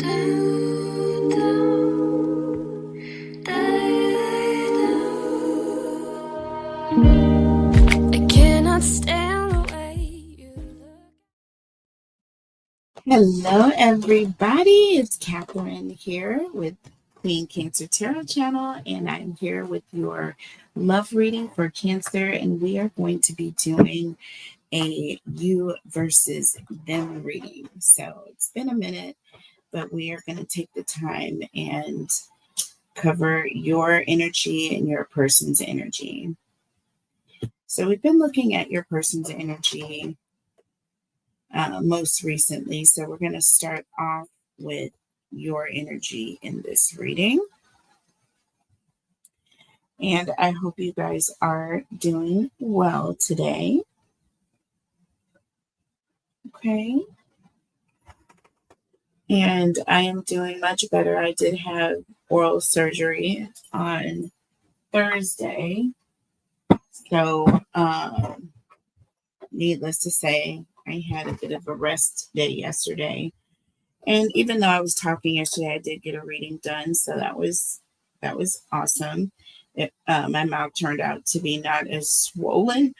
Hello, everybody. It's Catherine here with Queen Cancer Tarot Channel, and I'm here with your love reading for Cancer. And we are going to be doing a you versus them reading. So it's been a minute, but we are going to take the time and cover your energy and your person's energy. So we've been looking at your person's energy most recently. So we're going to start off with your energy in this reading. And I hope you guys are doing well today. Okay. And I am doing much better. I did have oral surgery on Thursday. So, needless to say, I had a bit of a rest day yesterday. And even though I was talking yesterday, I did get a reading done. So that was awesome. My mouth turned out to be not as swollen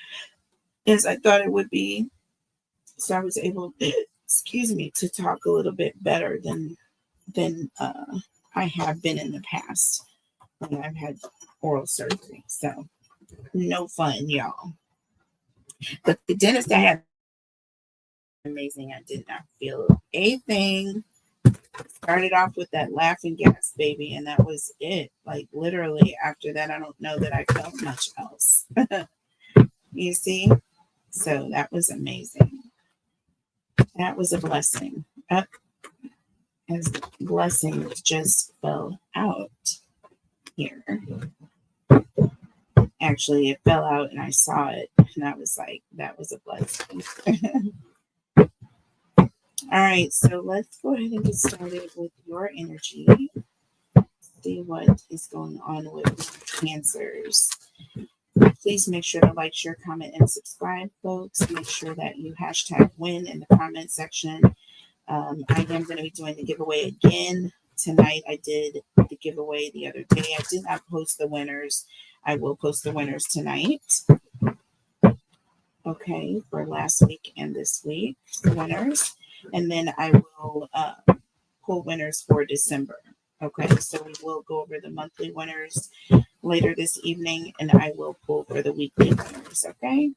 as I thought it would be. So I was able, to talk a little bit better than I have been in the past when I've had oral surgery. So no fun, y'all. But the dentist I had amazing. I did not feel a thing. Started off with that laughing gas, baby, and that was it. Like literally after that, I don't know that I felt much else. You see? So that was amazing. That was a blessing. As blessings just fell out here. Actually, it fell out and I saw it, and I was like, that was a blessing. All right, so let's go ahead and get started with your energy. See what is going on with Cancers. Please make sure to like, share, comment, and subscribe, folks. Make sure that you hashtag win in the comment section. I am going to be doing the giveaway again tonight. I did the giveaway the other day. I did not post the winners. I will post the winners tonight. Okay, for last week and this week, the winners. And then I will pull winners for December. Okay, so we will go over the monthly winners later this evening, and I will pull for the weekly winners. Okay,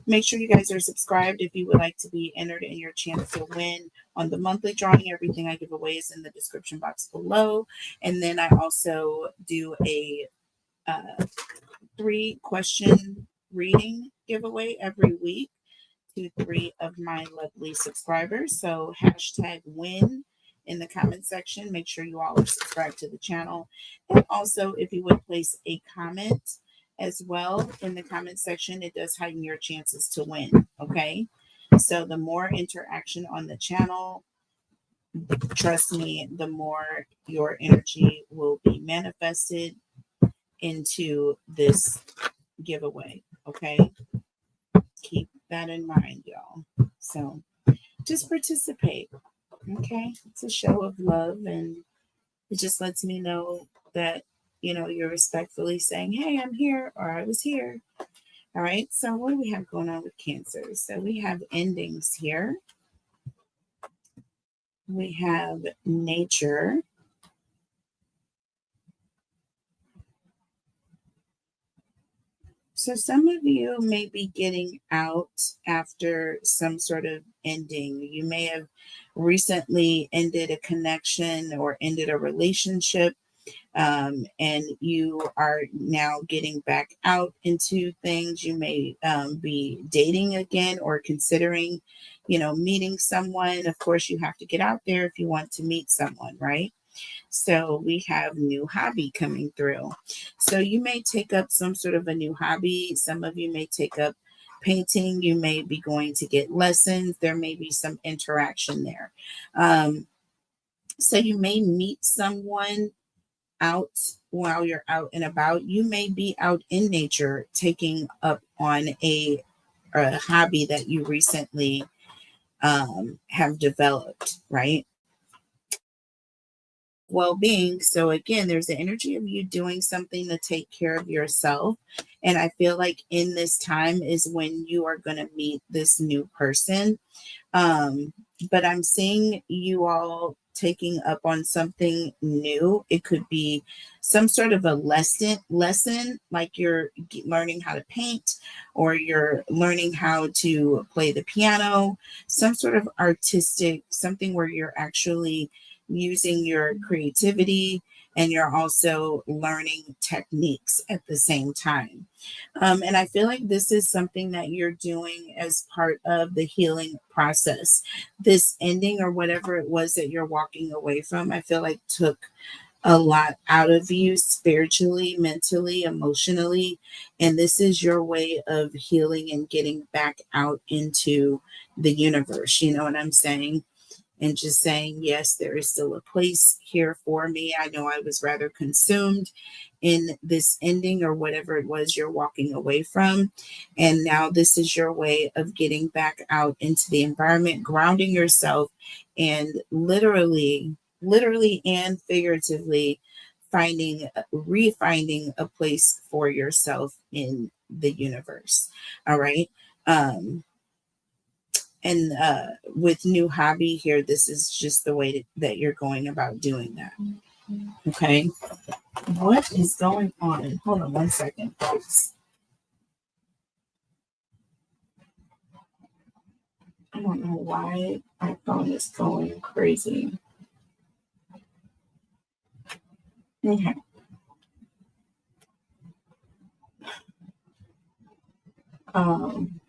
make sure you guys are subscribed if you would like to be entered in your chance to win on the monthly drawing. Everything I give away is in the description box below. And then I also do a 3-question reading giveaway every week to 3 of my lovely subscribers. So hashtag win in the comment section. Make sure you all are subscribed to the channel. And also, if you would place a comment as well in the comment section, it does heighten your chances to win. Okay, so the more interaction on the channel, trust me, the more your energy will be manifested into this giveaway. Okay, keep that in mind, y'all. So just participate. Okay, it's a show of love, and it just lets me know that you're respectfully saying, hey, I'm here, or I was here. All right, so what do we have going on with Cancer? So we have endings here. We have nature. So some of you may be getting out after some sort of ending. You may have recently ended a connection or ended a relationship, and you are now getting back out into things. You may be dating again or considering, meeting someone. Of course, you have to get out there if you want to meet someone, right? So we have new hobby coming through. So you may take up some sort of a new hobby. Some of you may take up painting. You may be going to get lessons. There may be some interaction there. So you may meet someone out while you're out and about. You may be out in nature taking up on a hobby that you recently have developed, right? well-being. So again, there's the energy of you doing something to take care of yourself. And I feel like in this time is when you are going to meet this new person. um, but I'm seeing you all taking up on something new. It could be some sort of a lesson like you're learning how to paint, or you're learning how to play the piano, some sort of artistic, something where you're actually using your creativity, and you're also learning techniques at the same time. And I feel like this is something that you're doing as part of the healing process. This ending, or whatever it was that you're walking away from, I feel like took a lot out of you spiritually, mentally, emotionally. And this is your way of healing and getting back out into the universe. You know what I'm saying? And just saying, yes, there is still a place here for me. I know I was rather consumed in this ending, or whatever it was you're walking away from. And now this is your way of getting back out into the environment, grounding yourself, and literally and figuratively refinding a place for yourself in the universe. All right. And with new hobby here, this is just the way that you're going about doing that. Okay. What is going on? Hold on one second, folks. I don't know why my phone is going crazy. Okay. Um,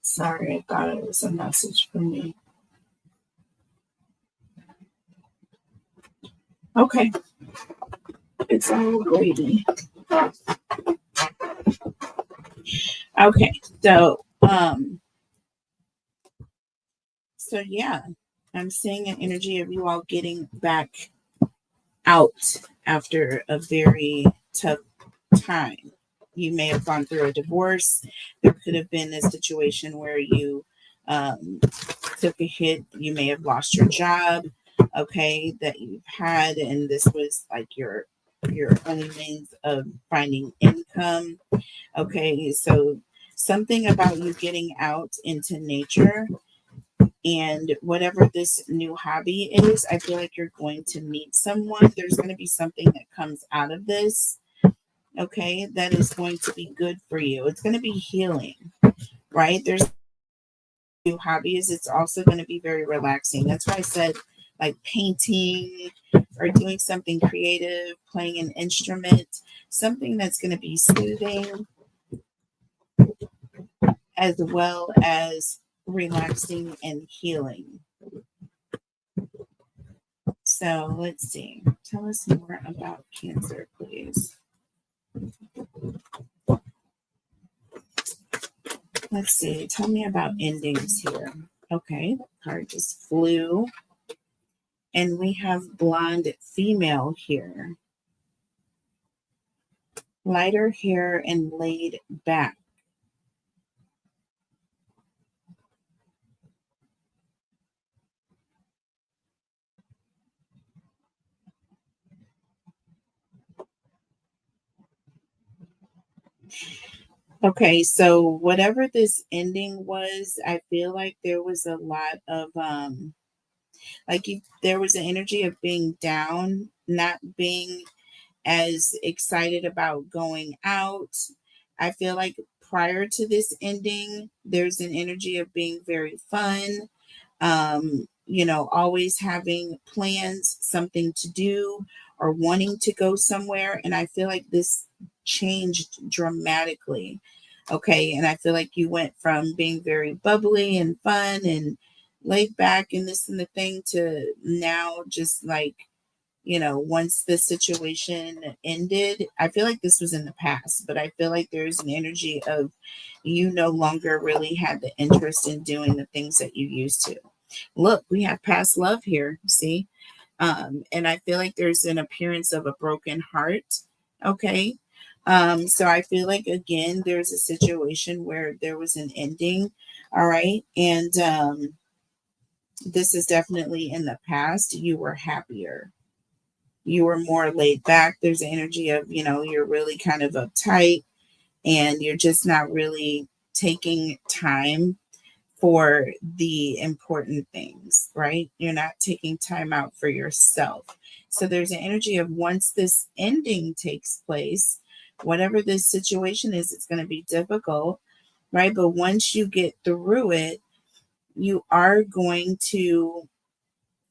sorry, I thought it was a message for me. Okay. It's all gravy. Okay. So yeah, I'm seeing an energy of you all getting back out after a very tough time. You may have gone through a divorce. There could have been a situation where you um, took a hit. You may have lost your job, okay, that you've had, and this was like your only means of finding income. Okay, so something about you getting out into nature, and whatever this new hobby is, I feel like you're going to meet someone. There's going to be something that comes out of this, okay, that is going to be good for you. It's going to be healing, right? There's new hobbies. It's also going to be very relaxing. That's why I said like painting, or doing something creative, playing an instrument, something that's going to be soothing as well as relaxing and healing. So let's see. Tell us more about Cancer, please. Let's see. Tell me about endings here. Okay, the card just flew. And we have blonde female here. Lighter hair and laid back. Okay, so whatever this ending was, I feel like there was a lot of there was an energy of being down, not being as excited about going out. I feel like prior to this ending, there's an energy of being very fun, always having plans, something to do, or wanting to go somewhere. And I feel like this changed dramatically. Okay. And I feel like you went from being very bubbly and fun and laid back and this and the thing, to now just like, once the situation ended, I feel like this was in the past, but I feel like there's an energy of you no longer really had the interest in doing the things that you used to. Look, we have past love here, see? And I feel like there's an appearance of a broken heart, okay? So I feel like, again, there's a situation where there was an ending. All right. And this is definitely in the past. You were happier. You were more laid back. There's an energy of, you're really kind of uptight and you're just not really taking time for the important things, right? You're not taking time out for yourself. So there's an energy of, once this ending takes place, whatever this situation is, it's going to be difficult, right? But once you get through it, you are going to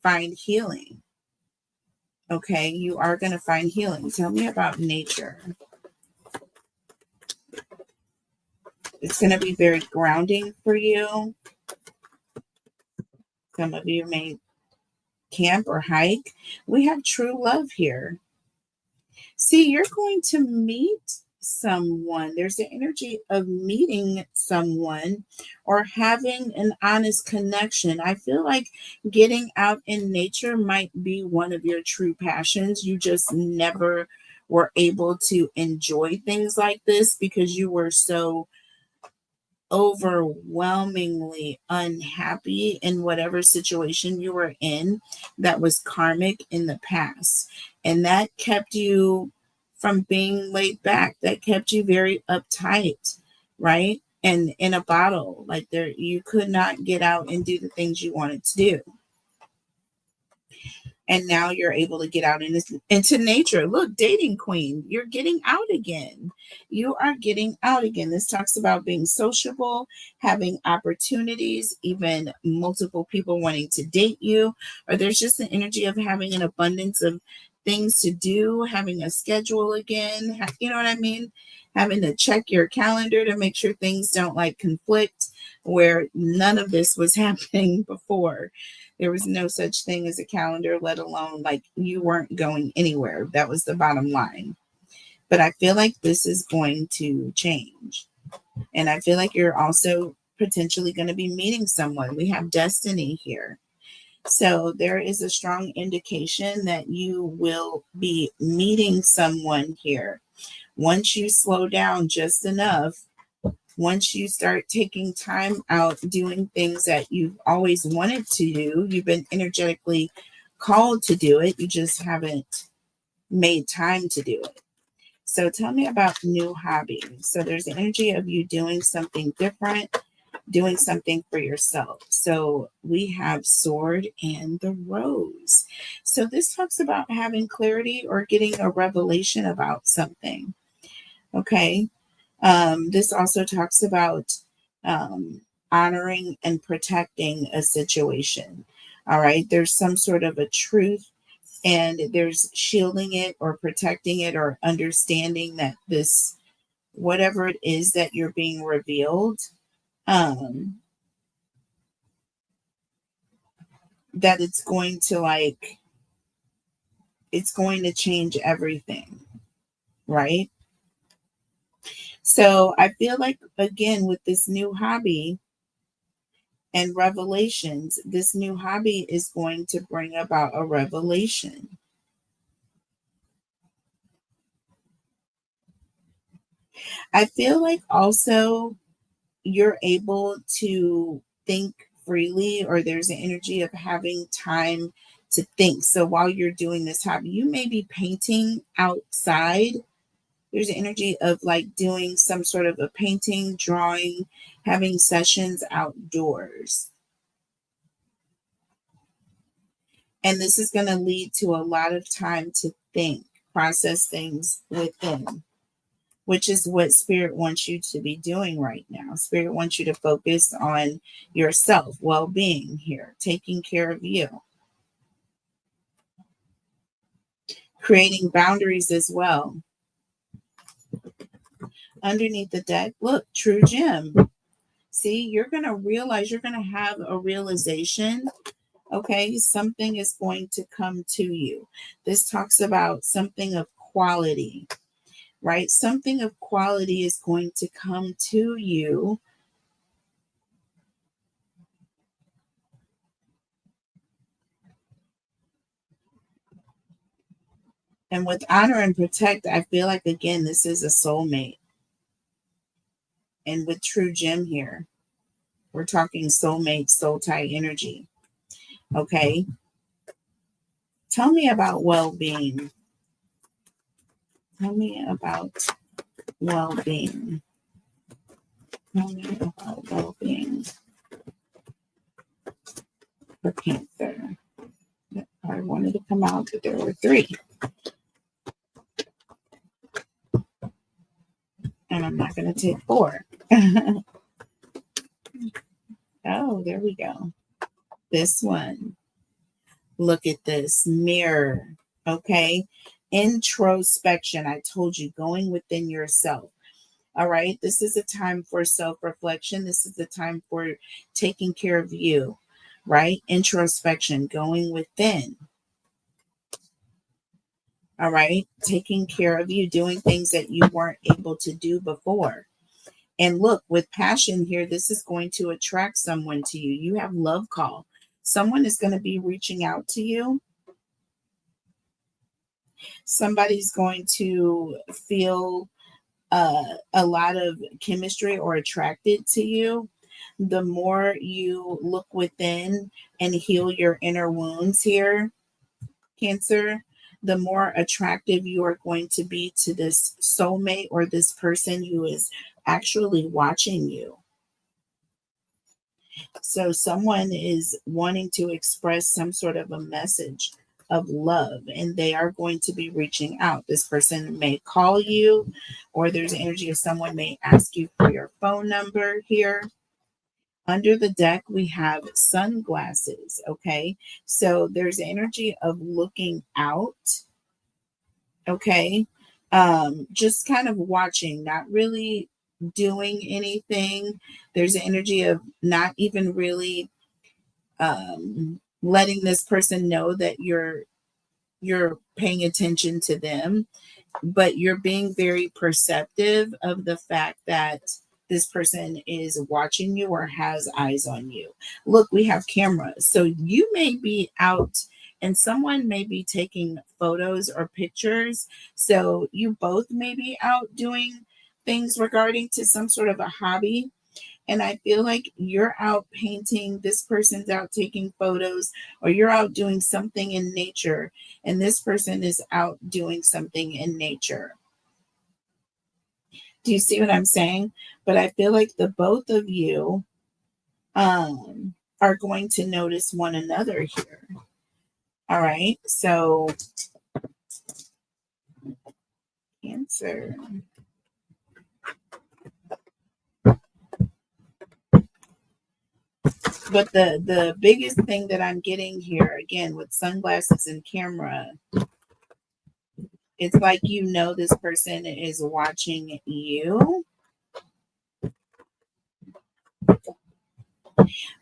find healing. Okay, you are going to find healing. Tell me about nature. It's going to be very grounding for you. Some of you may camp or hike. We have true love here. See, you're going to meet someone. There's the energy of meeting someone or having an honest connection. I feel like getting out in nature might be one of your true passions. You just never were able to enjoy things like this because you were so overwhelmingly unhappy in whatever situation you were in that was karmic in the past. And that kept you from being laid back. That kept you very uptight, right? And in a bottle, like there, you could not get out and do the things you wanted to do. And now you're able to get out into nature. Look, dating queen, you're getting out again. You are getting out again. This talks about being sociable, having opportunities, even multiple people wanting to date you, or there's just the energy of having an abundance of things to do, having a schedule again. You know what I mean? Having to check your calendar to make sure things don't like conflict, where none of this was happening before. There was no such thing as a calendar, let alone like you weren't going anywhere. That was the bottom line. But I feel like this is going to change. And I feel like you're also potentially going to be meeting someone. We have destiny here. So there is a strong indication that you will be meeting someone here. Once you slow down just enough, once you start taking time out doing things that you've always wanted to do, you've been energetically called to do it, you just haven't made time to do it. So tell me about new hobbies. So there's the energy of you doing something different, doing something for yourself. So we have sword and the rose. So this talks about having clarity or getting a revelation about something. Okay. This also talks about honoring and protecting a situation. All right. There's some sort of a truth, and there's shielding it or protecting it or understanding that this, whatever it is that you're being revealed, um, that it's going to it's going to change everything. Right. So I feel like, again, with this new hobby, and revelations, this new hobby is going to bring about a revelation. I feel like also you're able to think freely, or there's an energy of having time to think. So while you're doing this hobby, you may be painting outside. There's an energy of like doing some sort of a painting, drawing, having sessions outdoors. And this is going to lead to a lot of time to think, process things within, which is what Spirit wants you to be doing right now. Spirit wants you to focus on yourself, well being here, taking care of you, creating boundaries as well. Underneath the deck, look, true gem. See, you're going to realize, you're going to have a realization. Okay, something is going to come to you. This talks about something of quality, right? Something of quality is going to come to you. And with honor and protect, I feel like, again, this is a soulmate. And with true gem here, we're talking soulmate, soul tie energy. Okay. Tell me about well-being. Tell me about well-being. Tell me about well-being for Cancer. I wanted to come out, but there were three. And I'm not going to take four. Oh, there we go. This one. Look at this mirror. Okay. Introspection. I told you, going within yourself. All right. This is a time for self reflection. This is the time for taking care of you, right? Introspection, going within. All right. Taking care of you, doing things that you weren't able to do before. And look, with passion here, this is going to attract someone to you. You have love call. Someone is going to be reaching out to you. Somebody's going to feel a lot of chemistry or attracted to you. The more you look within and heal your inner wounds here, Cancer, the more attractive you are going to be to this soulmate or this person who is actually watching you. So someone is wanting to express some sort of a message of love, and they are going to be reaching out. This person may call you, or there's energy of someone may ask you for your phone number here. Under the deck, we have sunglasses. Okay. So there's energy of looking out. Okay. Just kind of watching, not really doing anything. There's an energy of not even really letting this person know that you're paying attention to them, but you're being very perceptive of the fact that this person is watching you or has eyes on you. Look, we have cameras, so you may be out and someone may be taking photos or pictures, so you both may be out doing things regarding to some sort of a hobby, and I feel like you're out painting, this person's out taking photos, or you're out doing something in nature, and this person is out doing something in nature. Do you see what I'm saying? But I feel like the both of you are going to notice one another here. All right. So, Cancer. But the biggest thing that I'm getting here, again, with sunglasses and camera, it's like you know this person is watching you.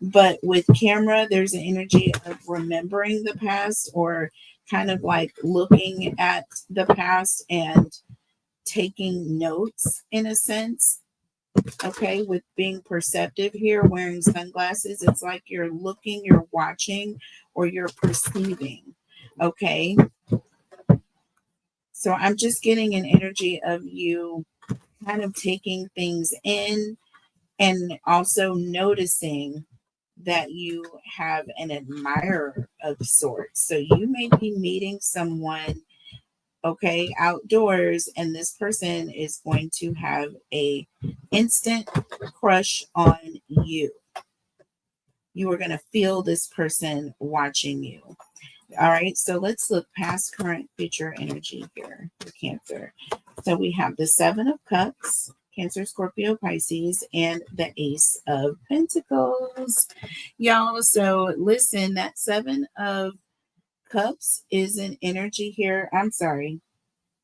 But with camera, there's an energy of remembering the past, or kind of like looking at the past and taking notes in a sense. Okay, with being perceptive here, wearing sunglasses, it's like you're looking, you're watching, or you're perceiving. Okay, so I'm just getting an energy of you kind of taking things in and also noticing that you have an admirer of sorts. So you may be meeting someone, okay, outdoors, and this person is going to have a instant crush on you. You are going to feel this person watching you. All right, so let's look past, current, future energy here for Cancer. So we have the Seven of Cups, Cancer, Scorpio, Pisces, and the Ace of Pentacles. Y'all, so listen, that Seven of Cups is an energy here. I'm sorry.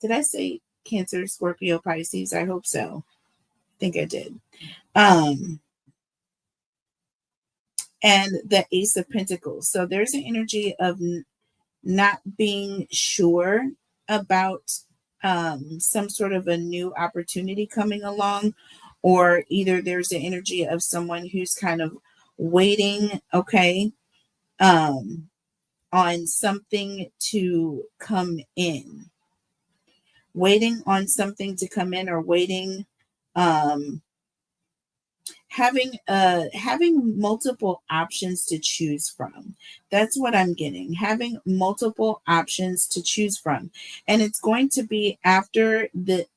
Did I say Cancer, Scorpio, Pisces? I hope so. I think I did. And the Ace of Pentacles. So there's an energy of not being sure about some sort of a new opportunity coming along, or either there's the energy of someone who's kind of waiting, okay, on something to come in. waiting on something to come in, or waiting, um, having multiple options to choose from. That's what I'm getting. Having multiple options to choose from. And it's going to be after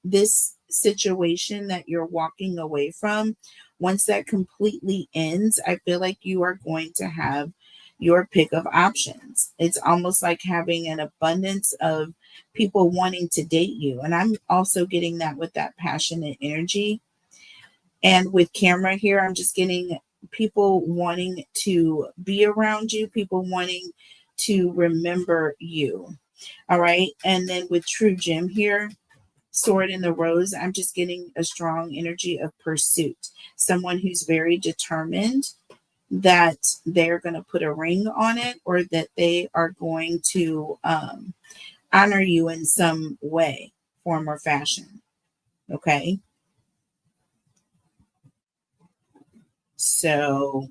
this situation that you're walking away from. Once that completely ends, I feel like you are going to have your pick of options. It's almost like having an abundance of people wanting to date you. And I'm also getting that with that passionate energy. And with camera here, I'm just getting people wanting to be around you, people wanting to remember you. All right. And then with True Gem here, Sword in the Rose, I'm just getting a strong energy of pursuit. Someone who's very determined that they're going to put a ring on it, or that they are going to honor you in some way, form, or fashion. Okay. So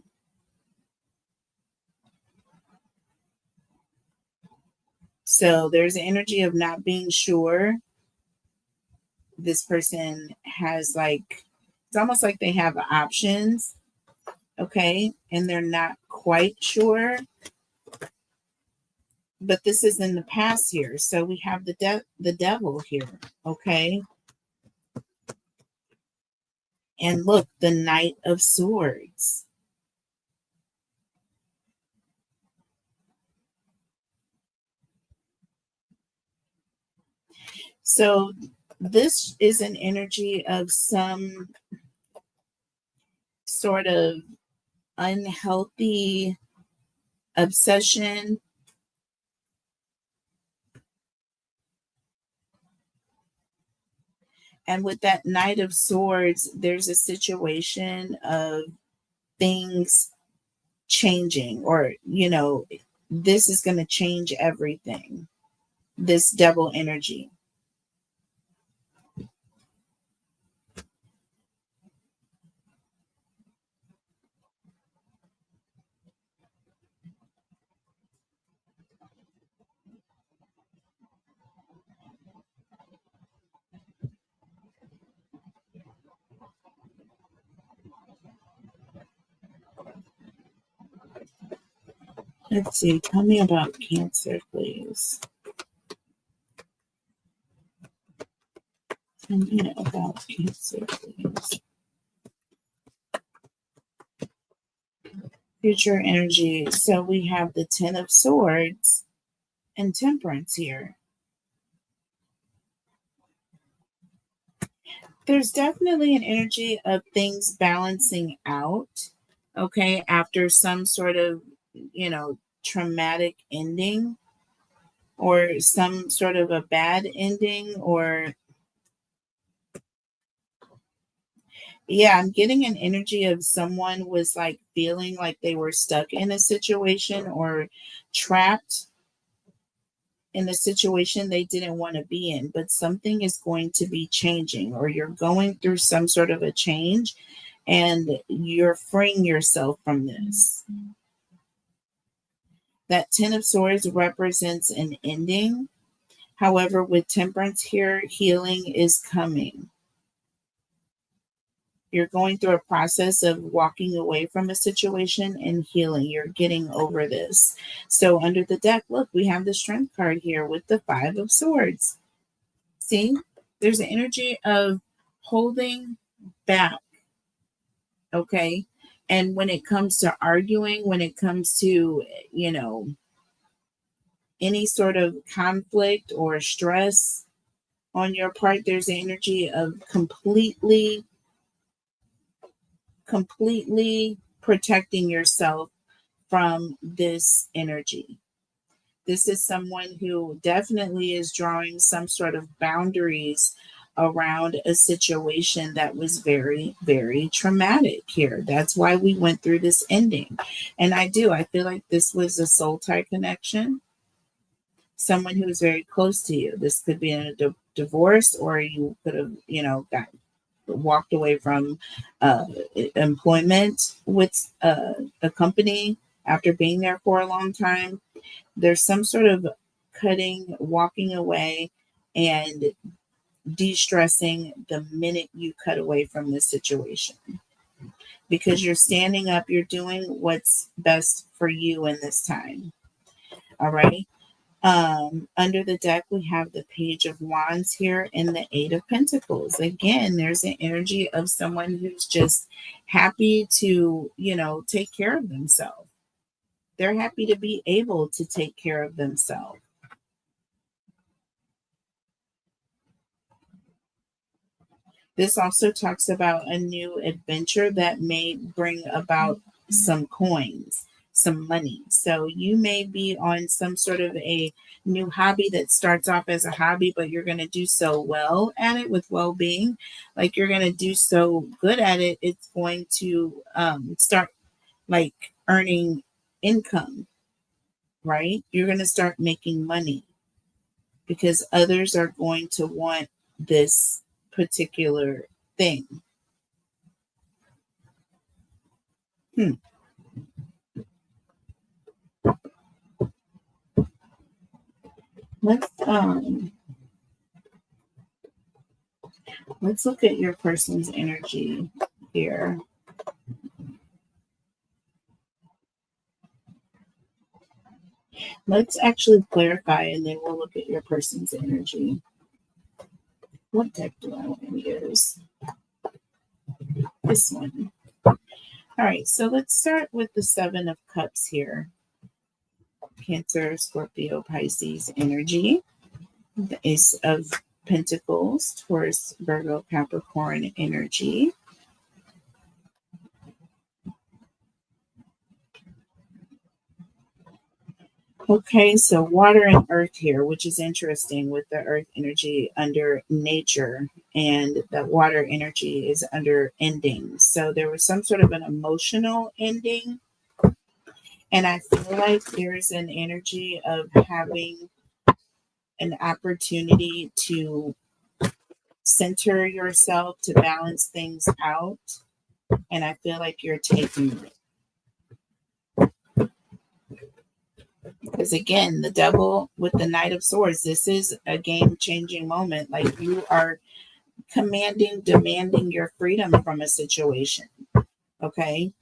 there's an energy of not being sure. This person has, like, it's almost like they have options, okay, and they're not quite sure. But this is in the past here, so we have the devil here, okay, and look, the Knight of Swords. So this is an energy of some sort of unhealthy obsession. And with that Knight of Swords, there's a situation of things changing, or, this is going to change everything. This devil energy. Let's see. Tell me about Cancer, please. Tell me about Cancer, please. Future energy. So we have the Ten of Swords and Temperance here. There's definitely an energy of things balancing out, okay, after some sort of, traumatic ending, or some sort of a bad ending, or yeah, I'm getting an energy of someone was like feeling like they were stuck in a situation, or trapped in a situation they didn't want to be in, but something is going to be changing, or you're going through some sort of a change and you're freeing yourself from this. That Ten of Swords represents an ending. However, with Temperance here, healing is coming. You're going through a process of walking away from a situation and healing. You're getting over this. So under the deck, look, we have the Strength card here with the Five of Swords. See, there's an energy of holding back. Okay. And when it comes to arguing, when it comes to, any sort of conflict or stress on your part, there's the energy of completely protecting yourself from this energy. This is someone who definitely is drawing some sort of boundaries around a situation that was very, very traumatic here. That's why we went through this ending. And I feel like this was a soul tie connection. Someone who is very close to you. This could be in a divorce, or you could have, got walked away from employment with a company after being there for a long time. There's some sort of cutting, walking away, and de-stressing the minute you cut away from this situation, because you're standing up, you're doing what's best for you in this time. All right. Under the deck, we have the Page of Wands here and the Eight of Pentacles. Again, there's an energy of someone who's just happy to, take care of themselves. They're happy to be able to take care of themselves. This also talks about a new adventure that may bring about some coins, some money. So you may be on some sort of a new hobby that starts off as a hobby, but you're going to do so well at it with well-being. Like you're going to do so good at it, it's going to start like earning income, right? You're going to start making money because others are going to want this particular thing. Let's let's look at your person's energy here. Let's actually clarify and then we'll look at your person's energy. What deck do I want to use? This one. All right, so let's start with the Seven of Cups here. Cancer, Scorpio, Pisces energy. The Ace of Pentacles, Taurus, Virgo, Capricorn energy. Okay, so water and earth here, which is interesting with the earth energy under nature, and the water energy is under ending. So there was some sort of an emotional ending. And I feel like there's an energy of having an opportunity to center yourself, to balance things out. And I feel like you're taking it. Because again, the devil with the Knight of Swords, this is a game-changing moment. Like you are demanding your freedom from a situation. Okay?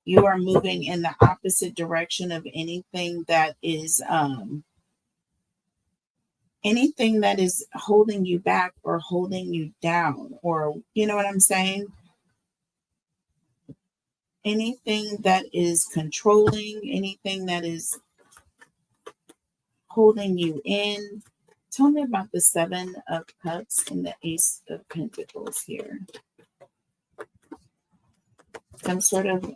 You are moving in the opposite direction of anything that is holding you back or holding you down, or you know what I'm saying? Anything that is controlling, anything that is holding you in. Tell me about the Seven of Cups and the Ace of Pentacles here. Some sort of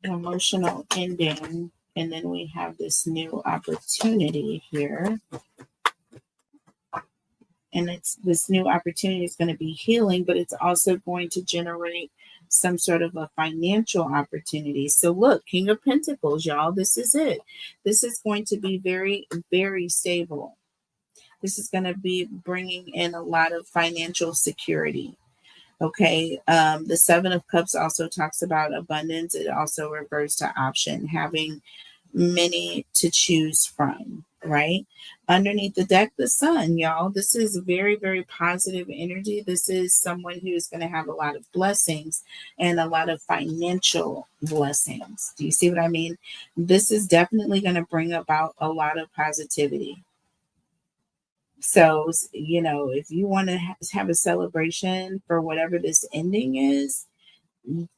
emotional ending. And then we have this new opportunity here. And this new opportunity is going to be healing, but it's also going to generate some sort of a financial opportunity. So look, King of Pentacles, y'all, this is it. This is going to be very, very stable. This is going to be bringing in a lot of financial security. Okay. The Seven of Cups also talks about abundance. It also refers to option, having many to choose from, right? Underneath the deck, the Sun, y'all. This is very, very positive energy. This is someone who is going to have a lot of blessings and a lot of financial blessings. Do you see what I mean? This is definitely going to bring about a lot of positivity. So, if you want to have a celebration for whatever this ending is,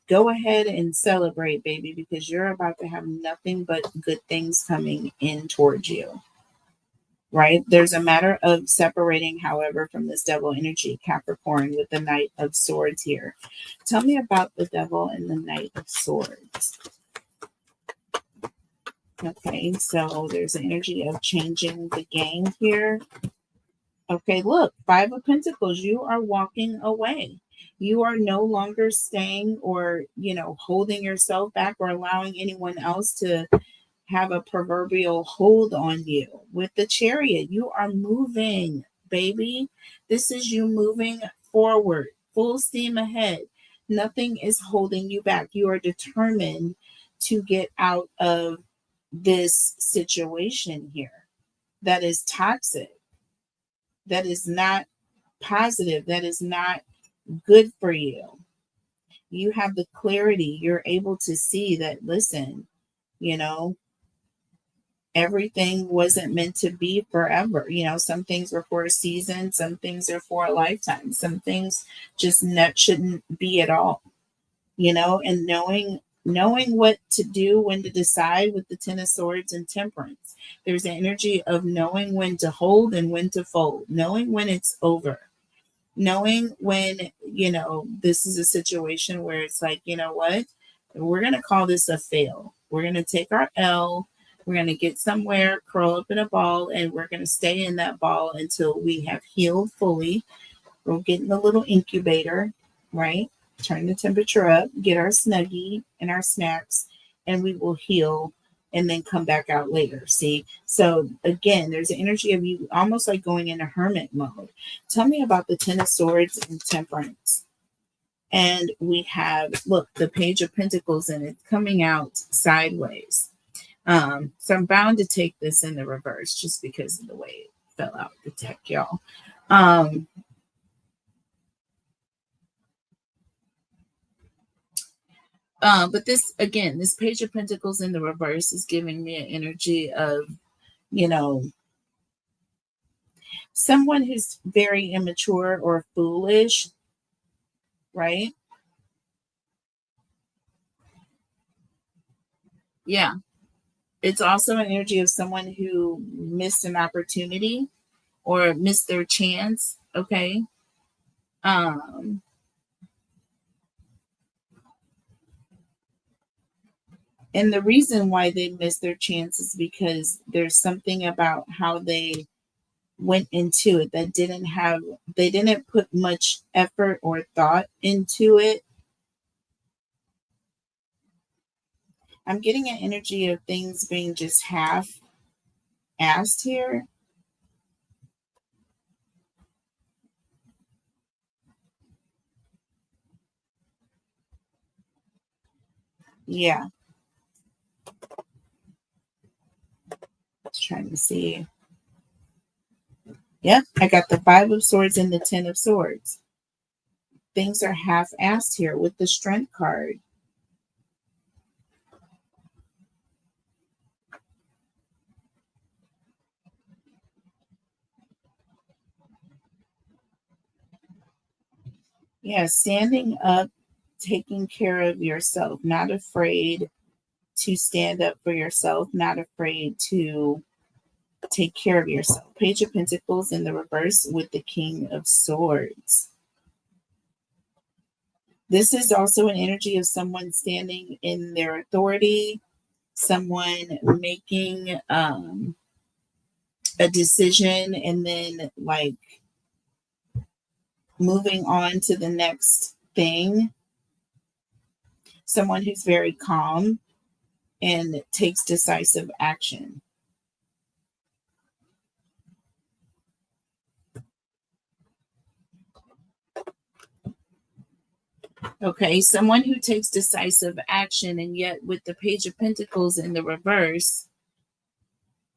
go ahead and celebrate, baby, because you're about to have nothing but good things coming in towards you, right? There's a matter of separating, however, from this devil energy, Capricorn, with the Knight of Swords here. Tell me about the devil and the Knight of Swords. Okay, so there's an energy of changing the game here. Okay, look, Five of Pentacles, you are walking away. You are no longer staying or, holding yourself back or allowing anyone else to have a proverbial hold on you. With the Chariot, you are moving, baby. This is you moving forward, full steam ahead. Nothing is holding you back. You are determined to get out of this situation here that is toxic, that is not positive, that is not good for you. You have the clarity. You're able to see that, listen, you know, everything wasn't meant to be forever. Some things were for a season, some things are for a lifetime, some things just shouldn't be at all. And knowing what to do, when to decide with the Ten of Swords and Temperance. There's an energy of knowing when to hold and when to fold, knowing when it's over, knowing when, this is a situation where it's like, you know what, we're going to call this a fail. We're going to take our L. We're going to get somewhere, curl up in a ball, and we're going to stay in that ball until we have healed fully. We'll get in the little incubator, right? Turn the temperature up, get our Snuggie and our snacks, and we will heal and then come back out later. See? So again, there's an energy of you almost like going into hermit mode. Tell me about the Ten of Swords and Temperance. And we have, look, the Page of Pentacles, and it's coming out sideways. So I'm bound to take this in the reverse just because of the way it fell out the deck, y'all. But this, again, this Page of Pentacles in the reverse is giving me an energy of, someone who's very immature or foolish, right? Yeah. It's also an energy of someone who missed an opportunity or missed their chance. Okay. And the reason why they missed their chance is because there's something about how they went into it that they didn't put much effort or thought into it. I'm getting an energy of things being just half assed here. Yeah. Just trying to see. Yep, I got the Five of Swords and the Ten of Swords. Things are half-assed here with the Strength card. Yeah, standing up, taking care of yourself, not afraid to stand up for yourself, not afraid to take care of yourself. Page of Pentacles in the reverse with the King of Swords. This is also an energy of someone standing in their authority, someone making a decision and then like moving on to the next thing. Someone who's very calm and takes decisive action. Okay, someone who takes decisive action, and yet with the Page of Pentacles in the reverse,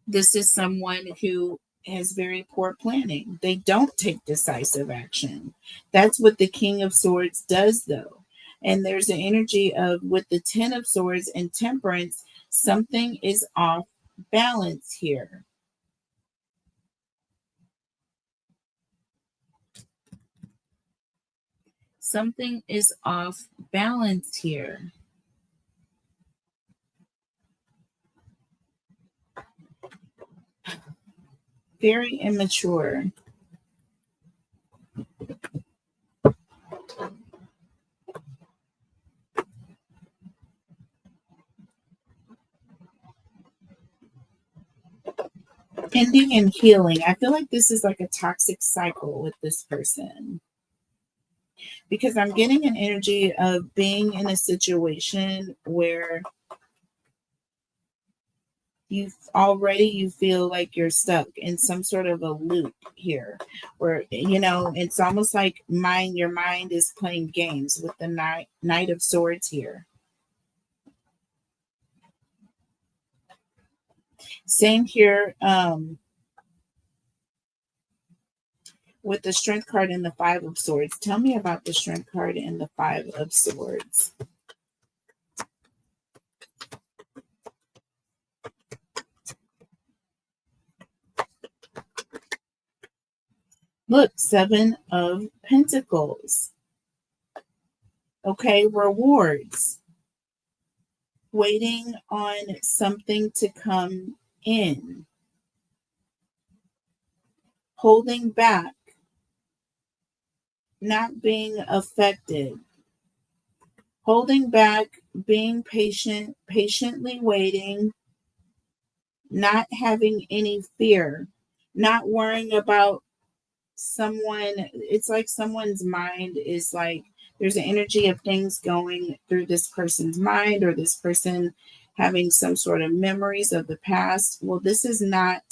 this is someone who has very poor planning. They don't take decisive action. That's what the King of Swords does, though. And there's an energy of, with the Ten of Swords and Temperance, something is off balance here. Something is off balance here. Very immature. Ending and healing. I feel like this is like a toxic cycle with this person, because I'm getting an energy of being in a situation where you feel like you're stuck in some sort of a loop here, where it's almost like your mind is playing games with the Knight of Swords here. Same here with the Strength card and the Five of Swords. Tell me about the Strength card and the Five of Swords. Look, Seven of Pentacles. Okay, rewards. Waiting on something to come in. Holding back. Not being affected. Holding back, being patient, patiently waiting, not having any fear, not worrying about someone. It's like someone's mind is like, there's an energy of things going through this person's mind, or this person having some sort of memories of the past. Well, this is not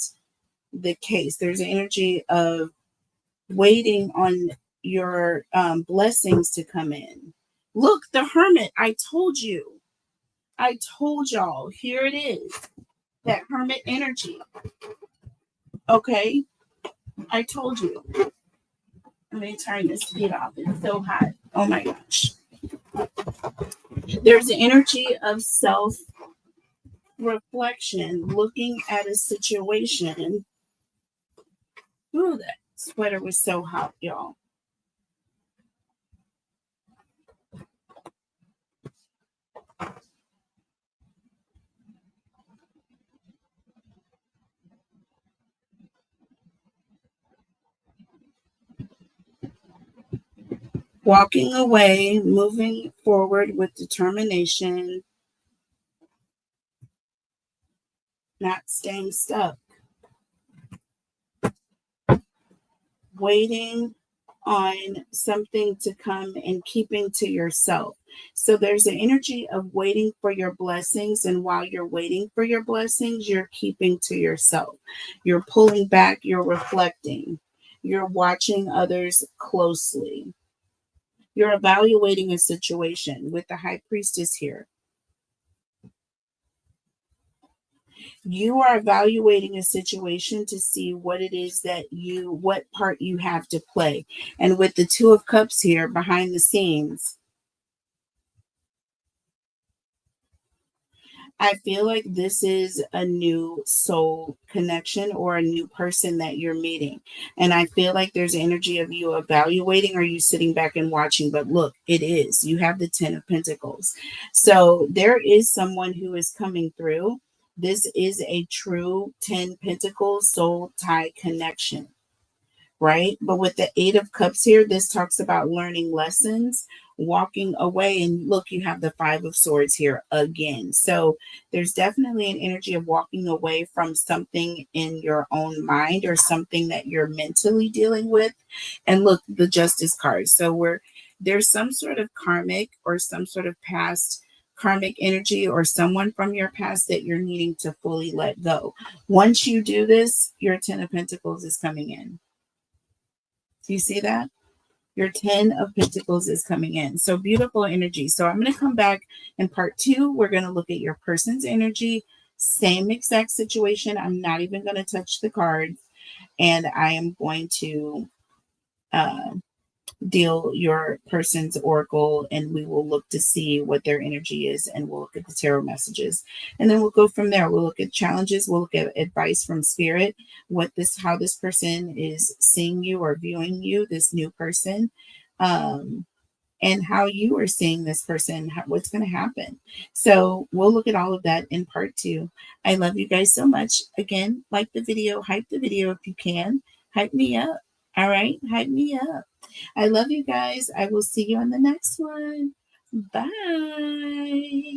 the case. There's an energy of waiting on your blessings to come in. Look, the Hermit. I told you. I told y'all. Here it is. That Hermit energy. Okay. I told you. Let me turn this heat off. It's so hot. Oh my gosh. There's an energy of self reflection, looking at a situation. Ooh, that sweater was so hot, y'all. Walking away, moving forward with determination, not staying stuck. Waiting on something to come and keeping to yourself. So there's an energy of waiting for your blessings. And while you're waiting for your blessings, you're keeping to yourself. You're pulling back, you're reflecting, you're watching others closely. You're evaluating a situation with the High Priestess here. You are evaluating a situation to see what it is what part you have to play. And with the Two of Cups here behind the scenes, I feel like this is a new soul connection or a new person that you're meeting. And I feel like there's energy of you evaluating, or you sitting back and watching. But look, it is. You have the Ten of Pentacles. So there is someone who is coming through. This is a true 10 Pentacles soul tie connection, right? But with the Eight of Cups here, this talks about learning lessons, walking away. And look, you have the Five of Swords here again. So there's definitely an energy of walking away from something in your own mind, or something that you're mentally dealing with. And look, the Justice card. So there's some sort of karmic or some sort of past karmic energy, or someone from your past that you're needing to fully let go. Once you do this, your Ten of Pentacles is coming in. Do you see that? Your 10 of Pentacles is coming in. So beautiful energy. So I'm going to come back in part 2. We're going to look at your person's energy. Same exact situation. I'm not even going to touch the cards. And I am going to deal your person's oracle, and we will look to see what their energy is, and we'll look at the tarot messages, and then we'll go from there. We'll look at challenges, we'll look at advice from spirit, how this person is seeing you or viewing you, this new person, and how you are seeing this person, what's going to happen. So we'll look at all of that in part 2. I love you guys so much. Again, like the video, hype the video if you can. Hype me up. All right, hype me up. I love you guys. I will see you on the next one. Bye.